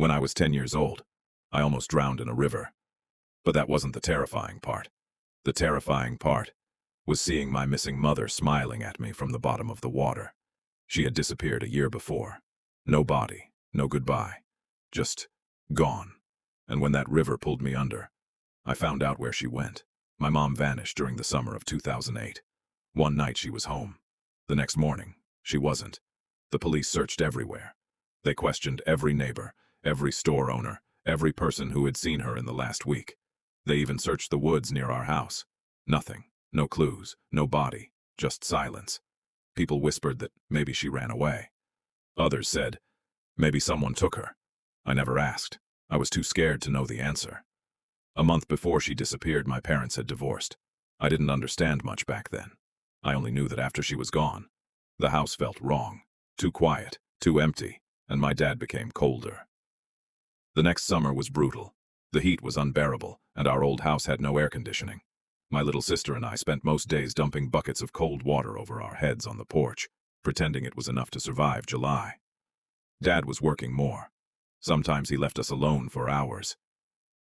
When I was 10 years old, I almost drowned in a river. But that wasn't the terrifying part. The terrifying part was seeing my missing mother smiling at me from the bottom of the water. She had disappeared a year before. No body, no goodbye. Just gone. And when that river pulled me under, I found out where she went. My mom vanished during the summer of 2008. One night she was home. The next morning, she wasn't. The police searched everywhere. They questioned every neighbor, every store owner, every person who had seen her in the last week. They even searched the woods near our house. Nothing. No clues. No body. Just silence. People whispered that maybe she ran away. Others said, maybe someone took her. I never asked. I was too scared to know the answer. A month before she disappeared, my parents had divorced. I didn't understand much back then. I only knew that after she was gone, the house felt wrong. Too quiet, too empty, and my dad became colder. The next summer was brutal. The heat was unbearable, and our old house had no air conditioning. My little sister and I spent most days dumping buckets of cold water over our heads on the porch, pretending it was enough to survive July. Dad was working more. Sometimes he left us alone for hours.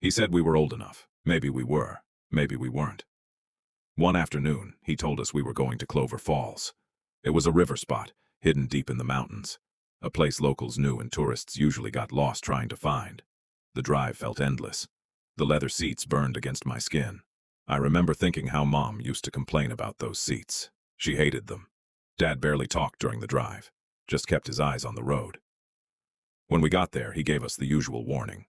He said we were old enough. Maybe we were. Maybe we weren't. One afternoon, he told us we were going to Clover Falls. It was a river spot, hidden deep in the mountains. A place locals knew and tourists usually got lost trying to find. The drive felt endless. The leather seats burned against my skin. I remember thinking how Mom used to complain about those seats. She hated them. Dad barely talked during the drive, just kept his eyes on the road. When we got there, he gave us the usual warning.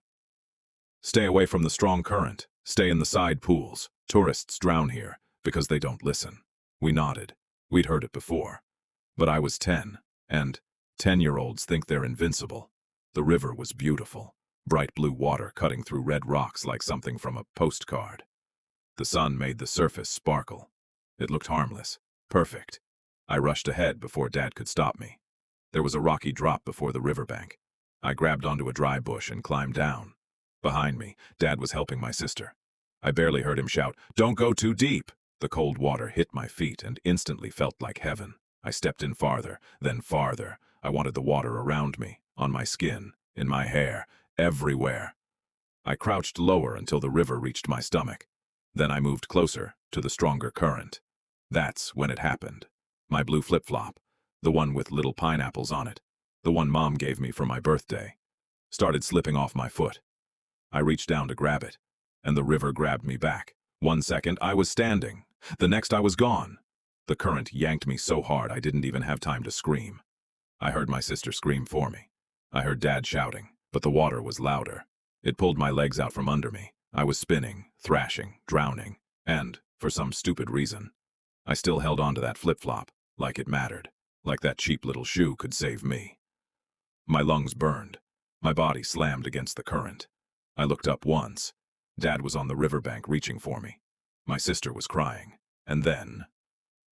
Stay away from the strong current. Stay in the side pools. Tourists drown here because they don't listen. We nodded. We'd heard it before. But I was 10, and 10-year-olds think they're invincible. The river was beautiful. Bright blue water cutting through red rocks like something from a postcard. The sun made the surface sparkle. It looked harmless. Perfect. I rushed ahead before Dad could stop me. There was a rocky drop before the riverbank. I grabbed onto a dry bush and climbed down. Behind me, Dad was helping my sister. I barely heard him shout, "Don't go too deep!" The cold water hit my feet and instantly felt like heaven. I stepped in farther, then farther. I wanted the water around me, on my skin, in my hair, everywhere. I crouched lower until the river reached my stomach. Then I moved closer to the stronger current. That's when it happened. My blue flip-flop, the one with little pineapples on it, the one Mom gave me for my birthday, started slipping off my foot. I reached down to grab it, and the river grabbed me back. 1 second, I was standing. The next, I was gone. The current yanked me so hard I didn't even have time to scream. I heard my sister scream for me. I heard Dad shouting, but the water was louder. It pulled my legs out from under me. I was spinning, thrashing, drowning, and, for some stupid reason, I still held on to that flip-flop, like it mattered, like that cheap little shoe could save me. My lungs burned. My body slammed against the current. I looked up once. Dad was on the riverbank reaching for me. My sister was crying. And then,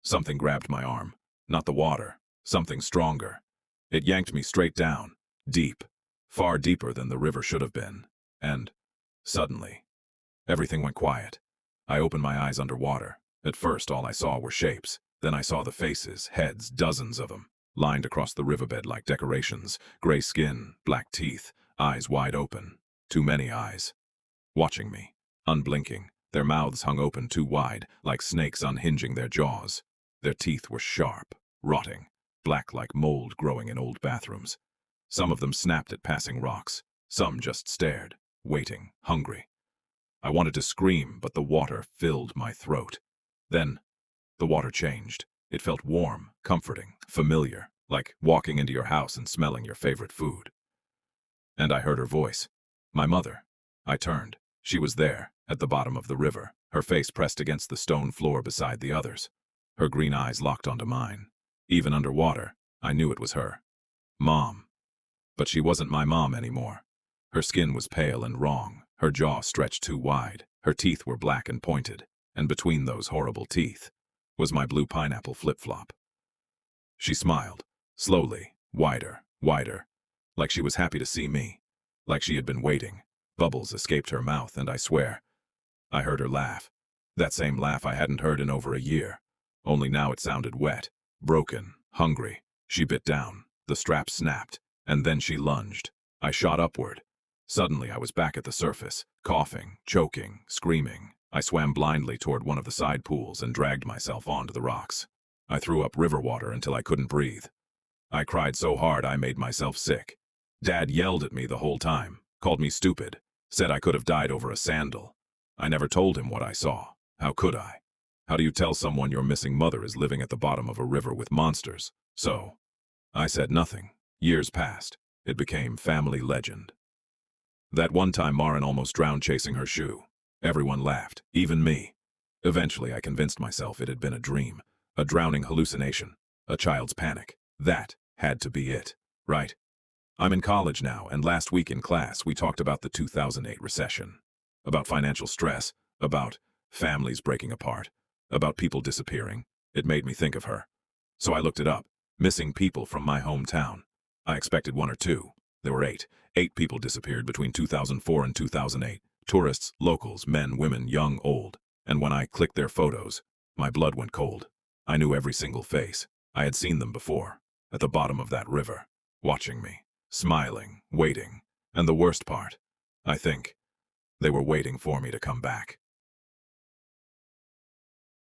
something grabbed my arm. Not the water. Something stronger. It yanked me straight down. Deep. Far deeper than the river should have been. And, suddenly, everything went quiet. I opened my eyes underwater. At first, all I saw were shapes. Then I saw the faces, heads, dozens of them, lined across the riverbed like decorations. Gray skin, black teeth, eyes wide open. Too many eyes. Watching me, unblinking. Their mouths hung open too wide, like snakes unhinging their jaws. Their teeth were sharp, rotting, black like mold growing in old bathrooms. Some of them snapped at passing rocks. Some just stared, waiting, hungry. I wanted to scream, but the water filled my throat. Then, the water changed. It felt warm, comforting, familiar, like walking into your house and smelling your favorite food. And I heard her voice. My mother. I turned. She was there, at the bottom of the river, her face pressed against the stone floor beside the others. Her green eyes locked onto mine. Even underwater, I knew it was her. Mom. But she wasn't my mom anymore. Her skin was pale and wrong, her jaw stretched too wide, her teeth were black and pointed, and between those horrible teeth was my blue pineapple flip-flop. She smiled, slowly, wider, wider, like she was happy to see me, like she had been waiting. Bubbles escaped her mouth, and I swear, I heard her laugh. That same laugh I hadn't heard in over a year. Only now it sounded wet, broken, hungry. She bit down. The strap snapped, and then she lunged. I shot upward. Suddenly, I was back at the surface, coughing, choking, screaming. I swam blindly toward one of the side pools and dragged myself onto the rocks. I threw up river water until I couldn't breathe. I cried so hard I made myself sick. Dad yelled at me the whole time, called me stupid, said I could have died over a sandal. I never told him what I saw. How could I? How do you tell someone your missing mother is living at the bottom of a river with monsters? So, I said nothing. Years passed. It became family legend. That one time Marin almost drowned chasing her shoe. Everyone laughed, even me. Eventually, I convinced myself it had been a dream, a drowning hallucination, a child's panic. That had to be it, right? I'm in college now, and last week in class we talked about the 2008 recession. About financial stress, about families breaking apart, about people disappearing. It made me think of her. So I looked it up. Missing people from my hometown. I expected one or two. There were 8. 8 people disappeared between 2004 and 2008. Tourists, locals, men, women, young, old. And when I clicked their photos, my blood went cold. I knew every single face. I had seen them before, at the bottom of that river, watching me, smiling, waiting. And the worst part, I think, they were waiting for me to come back.